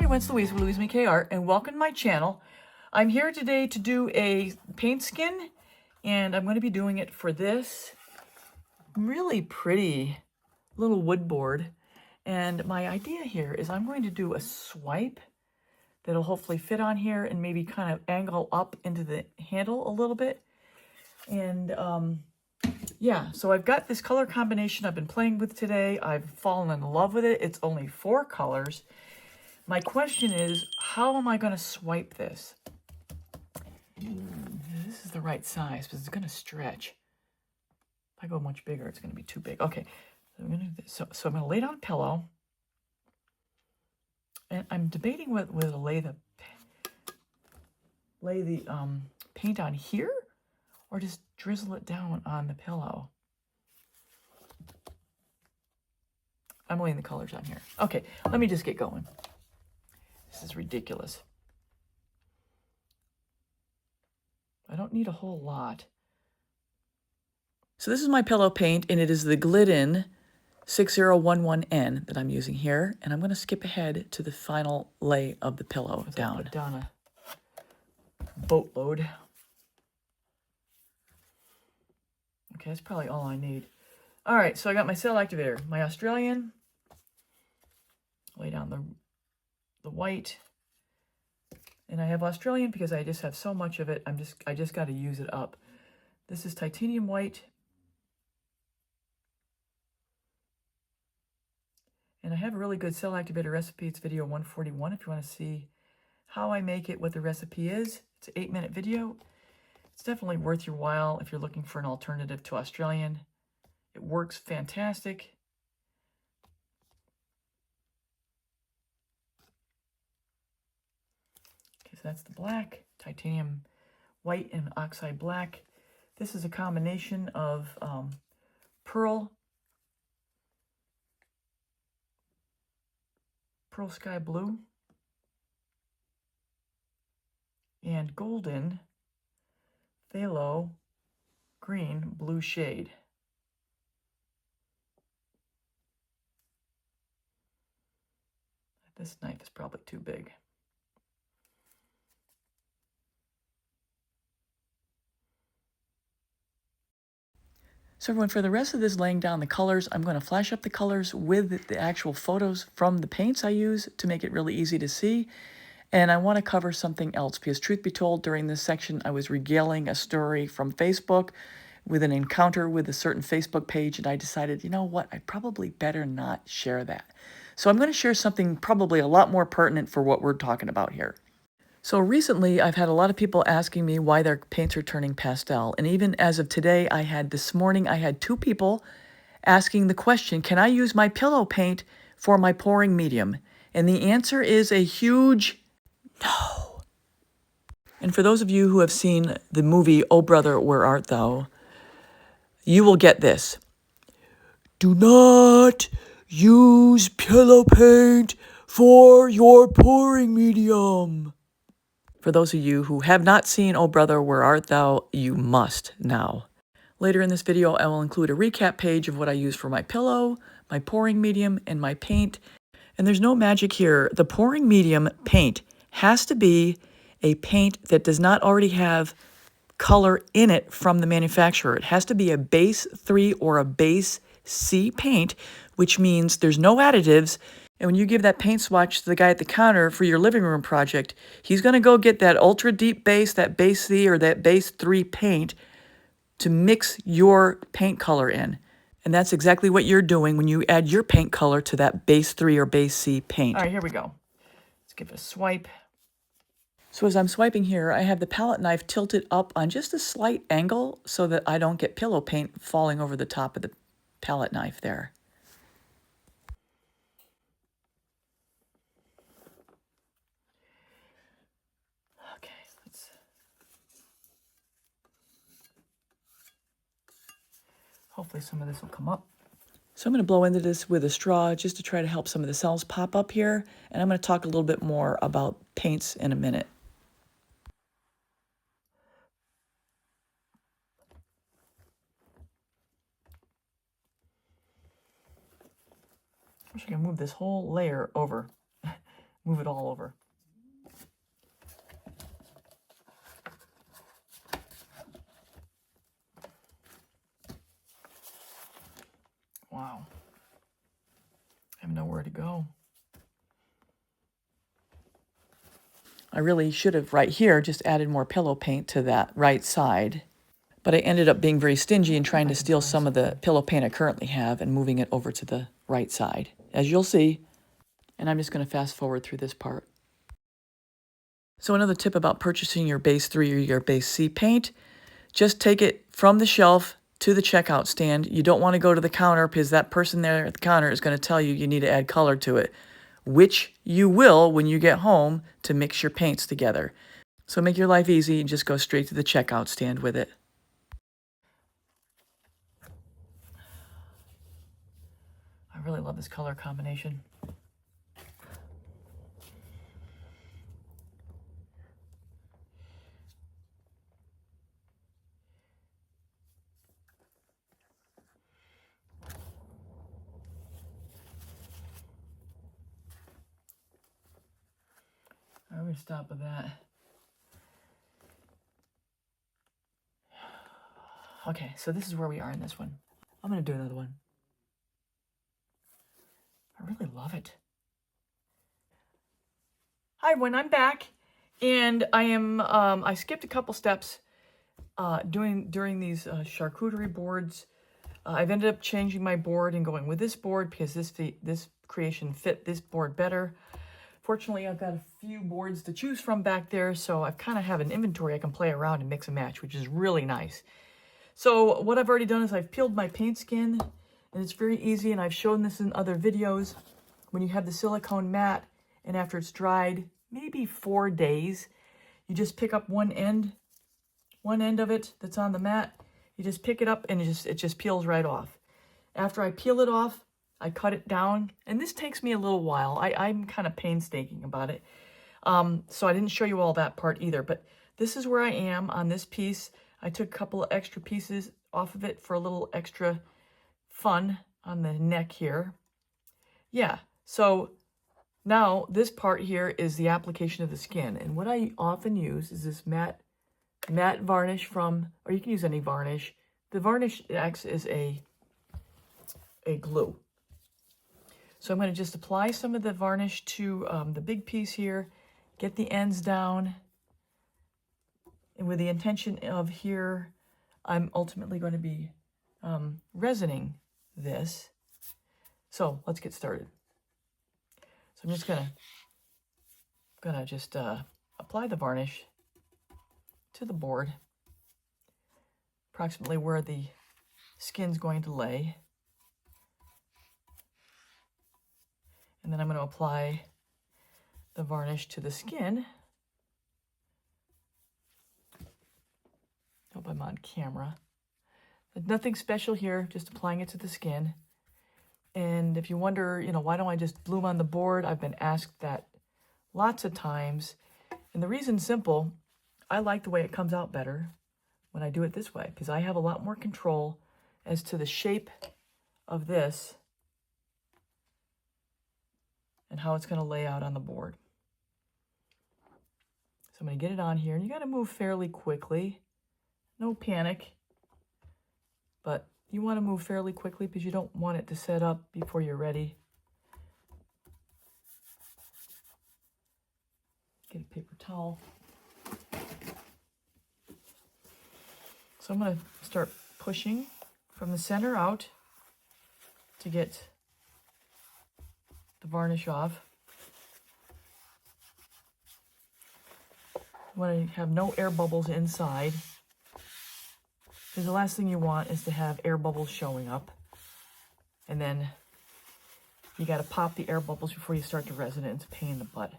everyone, it's Louise with louisemckayart, and welcome to my channel. I'm here today to do a paint skin, and I'm going to be doing it for this really pretty little wood board. And my idea here is I'm going to do a swipe that'll hopefully fit on here and maybe kind of angle up into the handle a little bit. And yeah, so I've got this color combination I've been playing with today. I've fallen in love with it. It's only 4 colors. My question is, how am I going to swipe this? This is the right size, but it's going to stretch. If I go much bigger, it's going to be too big. Okay, so I'm going to do this. So I'm going to lay down a pillow. And I'm debating whether to lay the paint on here or just drizzle it down on the pillow. I'm laying the colors on here. Okay, let me just get going. This is ridiculous. I don't need a whole lot. So this is my pillow paint, and it is the Glidden 6011N that I'm using here. And I'm going to skip ahead to the final lay of the pillow down. Put down a boatload. Okay, that's probably all I need. All right, so I got my cell activator, my Australian. Lay down the white. And I have Australian because I just have so much of it. I just got to use it up. This is titanium white. And I have a really good cell activator recipe. It's video 141 if you want to see how I make it, what the recipe is. It's an 8-minute video. It's definitely worth your while if you're looking for an alternative to Australian. It works fantastic. Okay, so that's the black, titanium white and oxide black. This is a combination of pearl sky blue and golden phthalo green blue shade. This knife is probably too big. So everyone, for the rest of this laying down the colors, I'm going to flash up the colors with the actual photos from the paints I use to make it really easy to see. And I want to cover something else because, truth be told, during this section, I was regaling a story from Facebook with an encounter with a certain Facebook page, and I decided, you know what, I probably better not share that. So I'm going to share something probably a lot more pertinent for what we're talking about here. So recently, I've had a lot of people asking me why their paints are turning pastel. And even as of today, this morning, I had 2 people asking the question, can I use my pillow paint for my pouring medium? And the answer is a huge no. And for those of you who have seen the movie, Oh Brother, Where Art Thou? You will get this. Do not use pillow paint for your pouring medium. For those of you who have not seen Oh Brother, Where Art Thou? You must now. Later in this video, I will include a recap page of what I use for my pillow, my pouring medium, and my paint. And there's no magic here. The pouring medium paint has to be a paint that does not already have color in it from the manufacturer. It has to be a base 3 or a base C paint, which means there's no additives. And when you give that paint swatch to the guy at the counter for your living room project, he's going to go get that ultra deep base, that base C or that base 3 paint to mix your paint color in. And that's exactly what you're doing when you add your paint color to that base 3 or base C paint. All right, here we go. Let's give it a swipe. So as I'm swiping here, I have the palette knife tilted up on just a slight angle so that I don't get pillow paint falling over the top of the palette knife there. Okay, hopefully some of this will come up. So I'm going to blow into this with a straw just to try to help some of the cells pop up here. And I'm going to talk a little bit more about paints in a minute. I'm just going to move this whole layer over. move it all over. Wow. I have nowhere to go. I really should have right here just added more pillow paint to that right side. But I ended up being very stingy and trying to steal some of the pillow paint I currently have and moving it over to the right side, as you'll see. And I'm just going to fast forward through this part. So another tip about purchasing your base 3 or your base C paint, just take it from the shelf to the checkout stand. You don't want to go to the counter because that person there at the counter is going to tell you you need to add color to it, which you will when you get home to mix your paints together. So make your life easy and just go straight to the checkout stand with it. I really love this color combination. I'm going to stop with that. Okay, so this is where we are in this one. I'm going to do another one. I really love it. Hi everyone, I'm back, and I skipped a couple steps during these charcuterie boards. I've ended up changing my board and going with this board because this creation fit this board better. Fortunately, I've got a few boards to choose from back there, so I kind of have an inventory I can play around and mix and match, which is really nice. So what I've already done is I've peeled my paint skin, and it's very easy, and I've shown this in other videos. When you have the silicone mat, and after it's dried, maybe 4 days, you just pick up one end of it that's on the mat. You just pick it up, and it just peels right off. After I peel it off, I cut it down, and this takes me a little while. I'm kind of painstaking about it. So I didn't show you all that part either, but this is where I am on this piece. I took a couple of extra pieces off of it for a little extra fun on the neck here. Yeah, so now this part here is the application of the skin, and what I often use is this matte varnish from, or you can use any varnish. The varnish acts as a glue. So I'm going to just apply some of the varnish to the big piece here, get the ends down, and with the intention of here, I'm ultimately going to be resining this. So let's get started. So I'm just gonna just apply the varnish to the board, approximately where the skin's going to lay. And then I'm going to apply the varnish to the skin. Hope I'm on camera. But nothing special here, just applying it to the skin. And if you wonder, why don't I just bloom on the board? I've been asked that lots of times. And the reason's simple. I like the way it comes out better when I do it this way, because I have a lot more control as to the shape of this and how it's going to lay out on the board. So I'm going to get it on here, and you got to move fairly quickly. No panic, but you want to move fairly quickly because you don't want it to set up before you're ready. Get a paper towel. So I'm going to start pushing from the center out to get the varnish off. You want to have no air bubbles inside, because the last thing you want is to have air bubbles showing up. And then you got to pop the air bubbles before you start to resin it. It's a pain in the butt.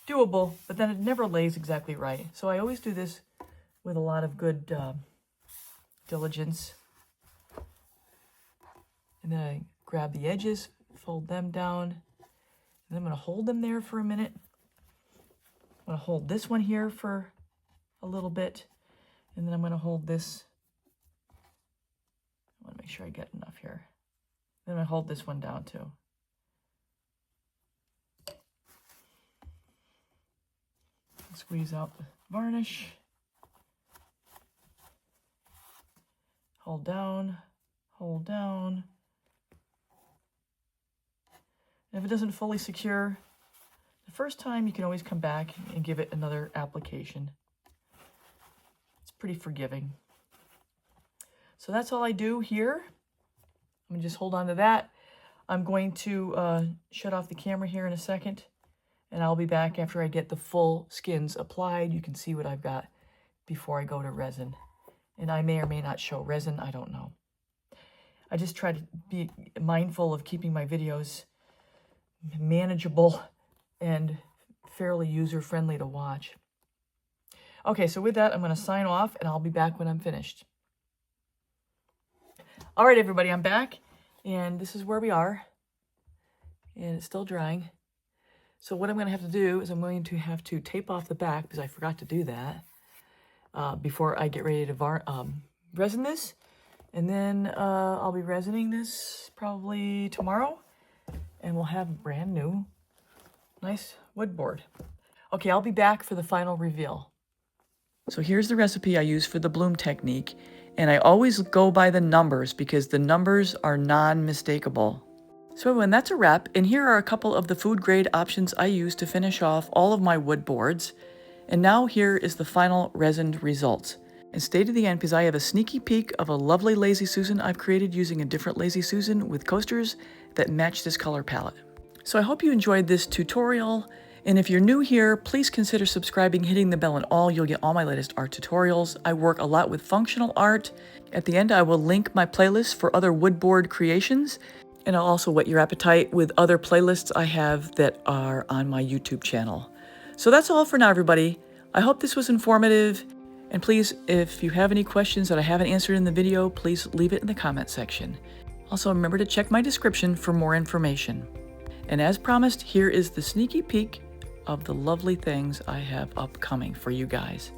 Doable, but then it never lays exactly right. So I always do this with a lot of good diligence. And then I grab the edges, fold them down, and I'm going to hold them there for a minute. I'm going to hold this one here for a little bit, and then I'm going to hold this. I want to make sure I get enough here. Then I hold this one down too. Squeeze out the varnish. Hold down, hold down. And if it doesn't fully secure, the first time you can always come back and give it another application. It's pretty forgiving. So that's all I do here. I'm gonna just hold on to that. I'm going to shut off the camera here in a second, and I'll be back after I get the full skins applied. You can see what I've got before I go to resin. And I may or may not show resin, I don't know. I just try to be mindful of keeping my videos manageable and fairly user-friendly to watch. Okay, so with that, I'm going to sign off, and I'll be back when I'm finished. All right, everybody, I'm back, and this is where we are, and it's still drying. So what I'm going to have to do is I'm going to have to tape off the back, because I forgot to do that, before I get ready to resin this. And then I'll be resining this probably tomorrow, and we'll have a brand new, nice wood board. Okay, I'll be back for the final reveal. So here's the recipe I use for the bloom technique, and I always go by the numbers because the numbers are non-mistakable. So everyone, that's a wrap, and here are a couple of the food grade options I use to finish off all of my wood boards. And now here is the final resined results. And stay to the end because I have a sneaky peek of a lovely Lazy Susan I've created using a different Lazy Susan with coasters that match this color palette. So I hope you enjoyed this tutorial, and if you're new here, please consider subscribing, hitting the bell and all. You'll get all my latest art tutorials. I work a lot with functional art. At the end, I will link my playlist for other wood board creations, and I'll also whet your appetite with other playlists I have that are on my YouTube channel. So that's all for now, everybody. I hope this was informative, and please, if you have any questions that I haven't answered in the video, please leave it in the comment section. Also, remember to check my description for more information. And as promised, here is the sneaky peek of the lovely things I have upcoming for you guys.